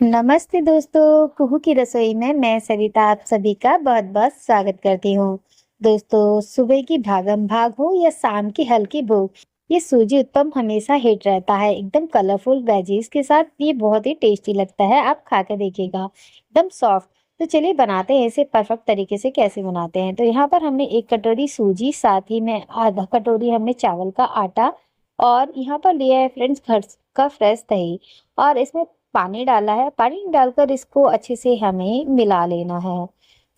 नमस्ते दोस्तों, कुहू की रसोई में मैं सरिता आप सभी का बहुत-बहुत स्वागत करती हूँ। दोस्तों, सुबह की भागम-भाग हो या शाम की हल्की भूख, ये सूजी उत्पम हमेशा हिट रहता है। एकदम कलरफुल वेजीज के साथ ये बहुत ही टेस्टी लगता है, आप खा के देखिएगा, एकदम सॉफ्ट। तो चलिए बनाते हैं इसे परफेक्ट तरीके से कैसे बनाते हैं। तो यहाँ पर हमने 1 कटोरी सूजी, साथ ही में आधा कटोरी हमने चावल का आटा और यहाँ पर लिया है फ्रेंड्स घर का फ्रेश दही और इसमें पानी डाला है। पानी डालकर इसको अच्छे से हमें मिला लेना है।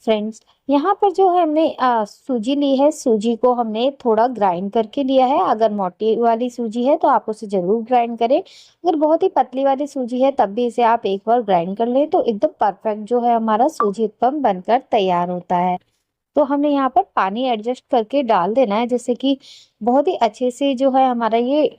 फ्रेंड्स, यहाँ पर जो है हमने सूजी ली है, सूजी को हमने थोड़ा ग्राइंड करके लिया है। अगर मोटी वाली सूजी है तो आप उसे ज़रूर ग्राइंड करें। अगर बहुत ही पतली वाली सूजी है तब भी इसे आप एक बार ग्राइंड कर लें तो एकदम परफेक्ट जो है हमारा सूजी उत्पम बनकर तैयार होता है। तो हमने यहाँ पर पानी एडजस्ट करके डाल देना है, जिससे कि बहुत ही अच्छे से जो है हमारा ये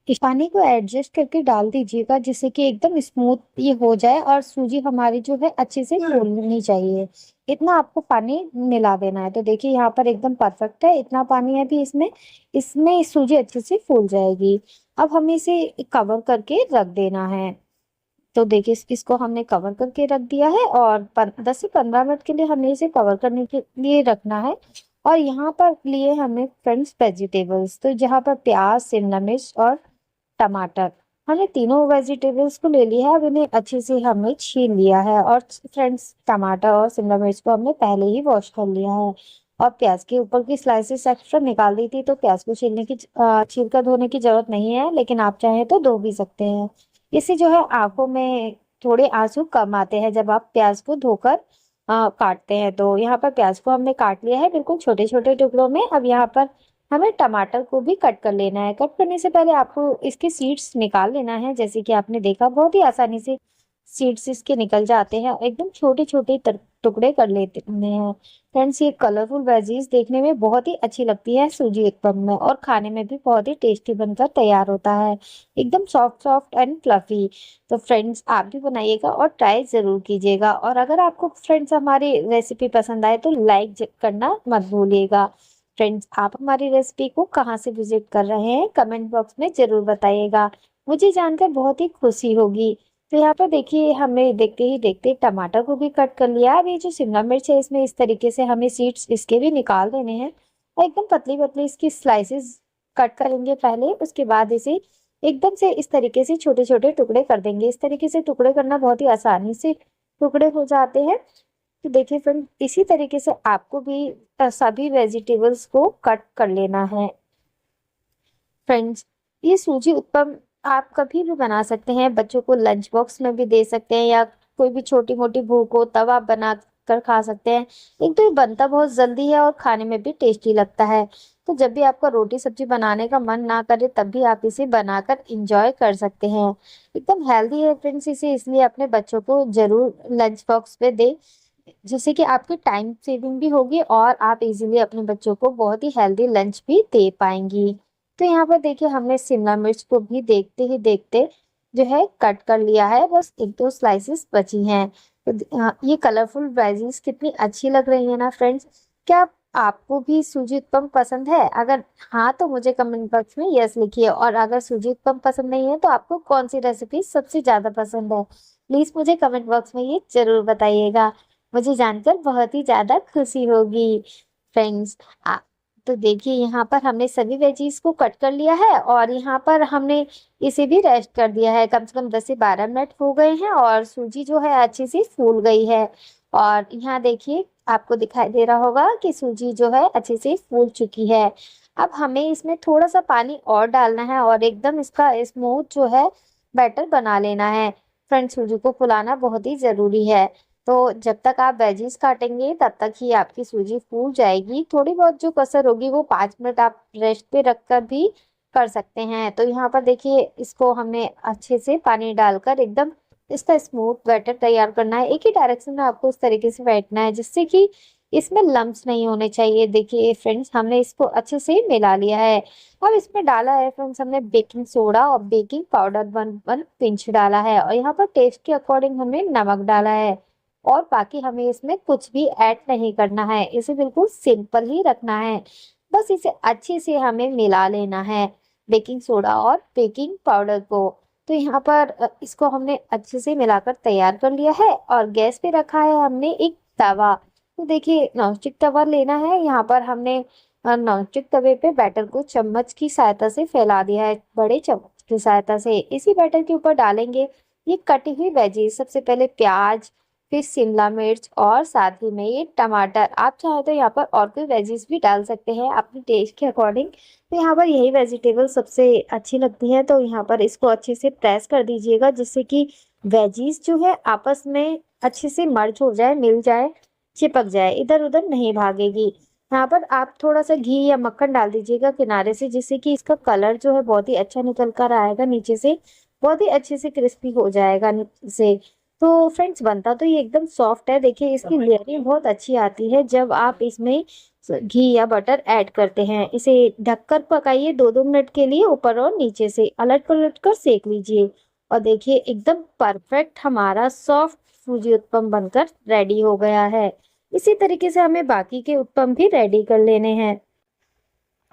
इस पानी को एडजस्ट करके डाल दीजिएगा, जिससे कि एकदम स्मूथ ये हो जाए और सूजी हमारी जो है अच्छे से फूलनी चाहिए। इतना आपको पानी मिला देना है। तो देखिए यहाँ पर एकदम परफेक्ट है, इतना पानी है भी इसमें, इसमें सूजी अच्छे से फूल जाएगी। अब हमें इसे कवर करके रख देना है। तो देखिए इसको हमने कवर करके रख दिया है और 10 से 15 मिनट के लिए हमने इसे कवर करने के लिए रखना है। और यहाँ पर लिए हमने फ्रेंड्स वेजिटेबल्स, तो जहाँ पर प्याज, शिमला मिर्च और टमाटर, हमने तीनों वेजिटेबल्स को ले लिया है। अब इन्हें अच्छे से हमने छील लिया है और फ्रेंड्स टमाटर और शिमला मिर्च को हमने पहले ही वॉश कर लिया है। और प्याज के ऊपर की स्लाइसेस एक्स्ट्रा निकाल दी थी, तो प्याज को छील कर धोने की जरूरत नहीं है, लेकिन आप चाहें तो धो भी सकते हैं। इससे जो है आंखों में थोड़े आंसू कम आते हैं जब आप प्याज को धोकर काटते हैं। तो यहाँ पर प्याज को हमने काट लिया है बिल्कुल छोटे छोटे टुकड़ों में। अब यहाँ पर हमें टमाटर को भी कट कर लेना है। कट करने से पहले आपको इसके सीड्स निकाल लेना है। जैसे कि आपने देखा, बहुत ही आसानी से सीड्स इसके निकल जाते हैं। एकदम छोटे छोटे टुकड़े कर लेते हैं। फ्रेंड्स, ये कलरफुल वेजीज देखने में बहुत ही अच्छी लगती है सूजी उत्पम में, और खाने में भी बहुत ही टेस्टी बनकर तैयार होता है, एकदम सॉफ्ट सॉफ्ट एंड फ्लफी। तो फ्रेंड्स, आप भी बनाइएगा और ट्राई जरूर कीजिएगा। और अगर आपको फ्रेंड्स हमारी रेसिपी पसंद आए तो लाइक करना मत भूलिएगा। फ्रेंड्स, आप हमारी रेसिपी को कहाँ से विजिट कर रहे हैं, कमेंट बॉक्स में जरूर बताइएगा, मुझे जानकर बहुत ही खुशी होगी। तो यहाँ पर देखिए, हमने देखते ही देखते टमाटर को भी कट कर लिया। अब ये जो शिमला मिर्च है, इसमें इस तरीके से हमें सीड्स इसके भी निकाल देने हैं और एकदम पतली पतली इसकी स्लाइसेस कट करेंगे पहले। उसके बाद इसे एकदम से इस तरीके से छोटे छोटे टुकड़े कर देंगे। इस तरीके से टुकड़े करना बहुत ही आसानी से टुकड़े हो जाते हैं। तो देखिए फ्रेंड, इसी तरीके से आपको भी सभी वेजिटेबल्स को कट कर लेना है। फ्रेंड्स, ये सूजी उत्पम आप कभी भी बना सकते हैं। बच्चों को लंच बॉक्स में भी दे सकते हैं, या कोई भी छोटी मोटी भूख हो तब आप बना कर खा सकते हैं। एक तो ये बनता बहुत जल्दी है और खाने में भी टेस्टी लगता है। तो जब भी आपका रोटी सब्जी बनाने का मन ना करे तब भी आप इसे बनाकर इंजॉय कर सकते हैं। एकदम हेल्दी है फ्रेंड्स, इसे इसलिए अपने बच्चों को जरूर लंच बॉक्स पे दे, जिससे कि आपकी टाइम सेविंग भी होगी और आप इजीली अपने बच्चों को बहुत ही हेल्दी लंच भी दे पाएंगी। तो यहाँ पर देखिए, हमने शिमला मिर्च को भी देखते ही देखते जो है कट कर लिया है, बस एक दो स्लाइसेस बची हैं। तो ये कलरफुल वेजीज कितनी अच्छी लग रही है ना फ्रेंड्स। क्या आपको भी सूजी उत्पम पसंद है? अगर हाँ तो मुझे कमेंट बॉक्स में यस लिखिए, और अगर सूजी उत्पम पसंद नहीं है तो आपको कौन सी रेसिपी सबसे ज्यादा पसंद है, प्लीज मुझे कमेंट बॉक्स में ये जरूर बताइएगा, मुझे जानकर बहुत ही ज्यादा खुशी होगी। फ्रेंड्स, तो देखिए, यहाँ पर हमने सभी वेजीज को कट कर लिया है और यहाँ पर हमने इसे भी रेस्ट कर दिया है। कम से कम 10 से 12 मिनट हो गए हैं और सूजी जो है अच्छे से फूल गई है। और यहाँ देखिए, आपको दिखाई दे रहा होगा कि सूजी जो है अच्छे से फूल चुकी है। अब हमें इसमें थोड़ा सा पानी और डालना है और एकदम इसका स्मूथ जो है बैटर बना लेना है। फ्रेंड्स, सूजी को फुलाना बहुत ही जरूरी है। तो जब तक आप वेजीज काटेंगे तब तक ही आपकी सूजी फूल जाएगी। थोड़ी बहुत जो कसर होगी वो 5 मिनट आप रेस्ट पे रखकर भी कर सकते हैं। तो यहाँ पर देखिए, इसको हमने अच्छे से पानी डालकर एकदम इसका स्मूथ बैटर तैयार करना है। एक ही डायरेक्शन में आपको इस तरीके से बैठना है, जिससे कि इसमें लम्प्स नहीं होने चाहिए। देखिए फ्रेंड्स, हमने इसको अच्छे से मिला लिया है। अब इसमें डाला है फ्रेंड्स हमने बेकिंग सोडा और बेकिंग पाउडर 1 पिंच डाला है, और यहाँ पर टेस्ट के अकॉर्डिंग हमने नमक डाला है। और बाकी हमें इसमें कुछ भी ऐड नहीं करना है, इसे बिल्कुल सिंपल ही रखना है। बस इसे अच्छे से हमें मिला लेना है, बेकिंग सोडा और बेकिंग पाउडर को। तो यहाँ पर इसको हमने अच्छे से मिलाकर तैयार कर लिया है और गैस पे रखा है हमने एक तवा। तो देखिए नॉनस्टिक तवा लेना है। यहाँ पर हमने नॉनस्टिक तवे पे बैटर को चम्मच की सहायता से फैला दिया है, बड़े चम्मच की सहायता से। इसी बैटर के ऊपर डालेंगे ये कटी हुई वेजीज। सबसे पहले प्याज, फिर शिमला मिर्च और साथ ही में ये टमाटर। आप चाहे तो यहाँ पर और कोई वेजीज भी डाल सकते हैं अपने टेस्ट के अकॉर्डिंग। तो यहाँ पर यही वेजिटेबल सबसे अच्छी लगती है। तो यहाँ पर इसको अच्छे से प्रेस कर दीजिएगा जिससे कि वेजीज जो है आपस में अच्छे से मर्ज हो जाए, मिल जाए, चिपक जाए, इधर उधर नहीं भागेगी। यहाँ पर आप थोड़ा सा घी या मक्खन डाल दीजिएगा किनारे से, जिससे कि इसका कलर जो है बहुत ही अच्छा निकल कर आएगा, नीचे से बहुत ही अच्छे से क्रिस्पी हो जाएगा नीचे से। तो फ्रेंड्स बनता तो ये एकदम सॉफ्ट है। देखिए इसकी लेयरिंग बहुत अच्छी आती है जब आप इसमें घी या बटर ऐड करते हैं। इसे ढककर पकाइए 2-2 मिनट के लिए, ऊपर और नीचे से अलट पलट कर सेक लीजिए। और देखिए एकदम परफेक्ट हमारा सॉफ्ट सूजी उत्पम बनकर रेडी हो गया है। इसी तरीके से हमें बाकी के उत्पम भी रेडी कर लेने हैं।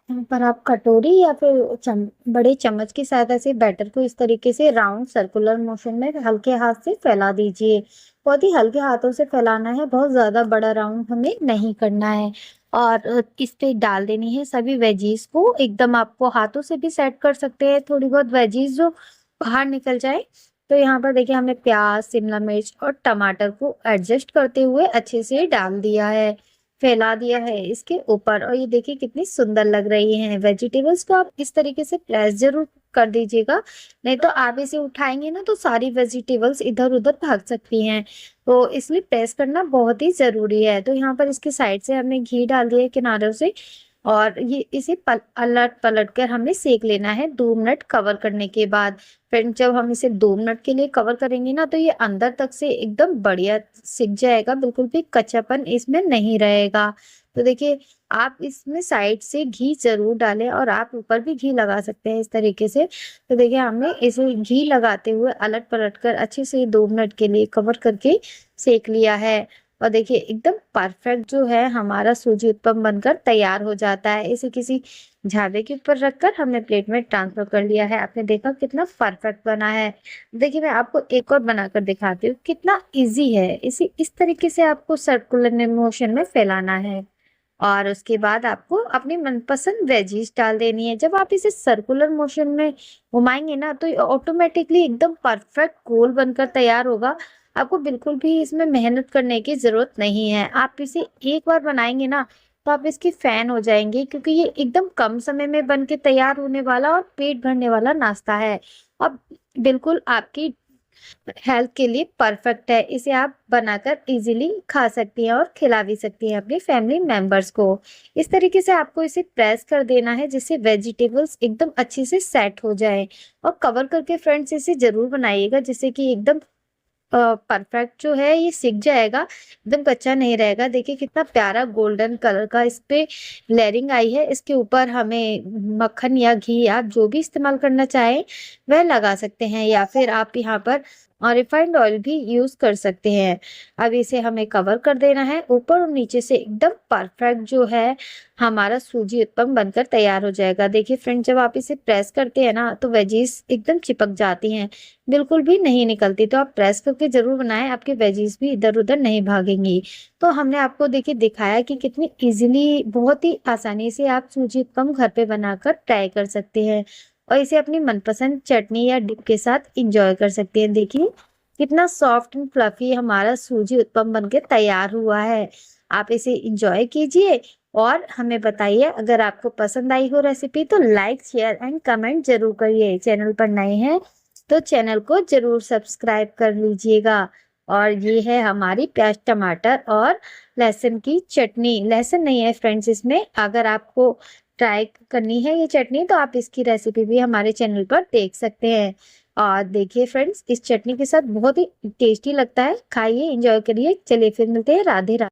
यहाँ पर आप कटोरी या फिर बड़े चम्मच की सहायता से बैटर को इस तरीके से राउंड सर्कुलर मोशन में हल्के हाथ से फैला दीजिए। बहुत ही हल्के हाथों से फैलाना है, बहुत ज्यादा बड़ा राउंड हमें नहीं करना है। और इस पे डाल देनी है सभी वेजीज को। एकदम आपको हाथों से भी सेट कर सकते हैं, थोड़ी बहुत वेजीज जो बाहर निकल जाए। तो यहाँ पर देखिए हमने प्याज, शिमला मिर्च और टमाटर को एडजस्ट करते हुए अच्छे से डाल दिया है, फैला दिया है इसके ऊपर। और ये देखिए कितनी सुंदर लग रही हैं वेजिटेबल्स। को आप इस तरीके से प्रेस जरूर कर दीजिएगा, नहीं तो आप इसे उठाएंगे ना तो सारी वेजिटेबल्स इधर उधर भाग सकती हैं। तो इसलिए प्रेस करना बहुत ही जरूरी है। तो यहाँ पर इसके साइड से हमने घी डाल दिया है किनारों से, और ये इसे अलट पलट कर हमें सेक लेना है 2 मिनट कवर करने के बाद। फ्रेंड जब हम इसे 2 मिनट के लिए कवर करेंगे ना तो ये अंदर तक से एकदम बढ़िया सिक जाएगा, बिल्कुल भी कच्चापन इसमें नहीं रहेगा। तो देखिए आप इसमें साइड से घी जरूर डालें, और आप ऊपर भी घी लगा सकते हैं इस तरीके से। तो देखिए हमने इसे घी लगाते हुए अलट पलट कर अच्छे से 2 मिनट के लिए कवर करके सेक लिया है। और देखिए एकदम परफेक्ट जो है हमारा सूजी उत्पम बनकर तैयार हो जाता है। इसे किसी झावे के ऊपर रखकर हमने प्लेट में ट्रांसफर कर लिया है। आपने देखा कितना परफेक्ट बना है। देखिए मैं आपको एक और बनाकर दिखाती हूँ, कितना इजी है। इसे इस तरीके से आपको सर्कुलर मोशन में फैलाना है, और उसके बाद आपको अपनी मनपसंद वेजीज डाल देनी है। जब आप इसे सर्कुलर मोशन में घुमाएंगे ना तो ऑटोमेटिकली एकदम परफेक्ट गोल बनकर तैयार होगा। आपको बिल्कुल भी इसमें मेहनत करने की जरूरत नहीं है। आप इसे एक बार बनाएंगे ना तो आप इसकी फैन हो जाएंगे, क्योंकि ये एकदम कम समय में बन के तैयार होने वाला और पेट भरने वाला नाश्ता है। अब बिल्कुल आपकी हेल्थ के लिए परफेक्ट है। इसे आप बनाकर इजीली खा सकती हैं और खिला भी सकती हैं अपनी फैमिली मेंबर्स को। इस तरीके से आपको इसे प्रेस कर देना है जिससे वेजिटेबल्स एकदम अच्छे से सेट हो जाए। और कवर करके फ्रेंड्स इसे जरूर बनाइएगा जिससे कि एकदम परफेक्ट जो है ये सिक जाएगा, एकदम कच्चा नहीं रहेगा। देखिए कितना प्यारा गोल्डन कलर का इस पे लेयरिंग आई है। इसके ऊपर हमें मक्खन या घी आप जो भी इस्तेमाल करना चाहें वह लगा सकते हैं, या फिर आप यहाँ पर रिफाइंड ऑयल भी यूज कर सकते हैं। अब इसे हमें कवर कर देना है ऊपर और नीचे से। एकदम परफेक्ट जो है हमारा सूजी उत्पम बनकर तैयार हो जाएगा। देखिए फ्रेंड जब आप इसे प्रेस करते हैं ना तो वेजीज एकदम चिपक जाती हैं, बिल्कुल भी नहीं निकलती। तो आप प्रेस करके जरूर बनाएं, आपके वेजीज भी इधर उधर नहीं भागेंगी। तो हमने आपको देखिए दिखाया कि कितनी इजीली, बहुत ही आसानी से आप सूजी उत्पम घर पे बनाकर ट्राई कर सकते हैं, और इसे अपनी मनपसंद चटनी या डिप के साथ इंजॉय कर सकते हैं। देखिए कितना सॉफ्ट एंड फ्लफी हमारा सूजी उत्पम बनके तैयार हुआ है। आप इसे इंजॉय कीजिए और हमें बताइए। अगर आपको पसंद आई हो रेसिपी तो लाइक, शेयर एंड कमेंट जरूर करिए। चैनल पर नए हैं तो चैनल को जरूर सब्सक्राइब कर लीजिएगा। और ये है हमारी प्याज, टमाटर और लहसुन की चटनी। लहसुन नहीं है फ्रेंड्स इसमें। अगर आपको ट्राई करनी है ये चटनी तो आप इसकी रेसिपी भी हमारे चैनल पर देख सकते हैं। और देखिए फ्रेंड्स इस चटनी के साथ बहुत ही टेस्टी लगता है। खाइए, एंजॉय करिए। चलिए फिर मिलते हैं। राधे राधे।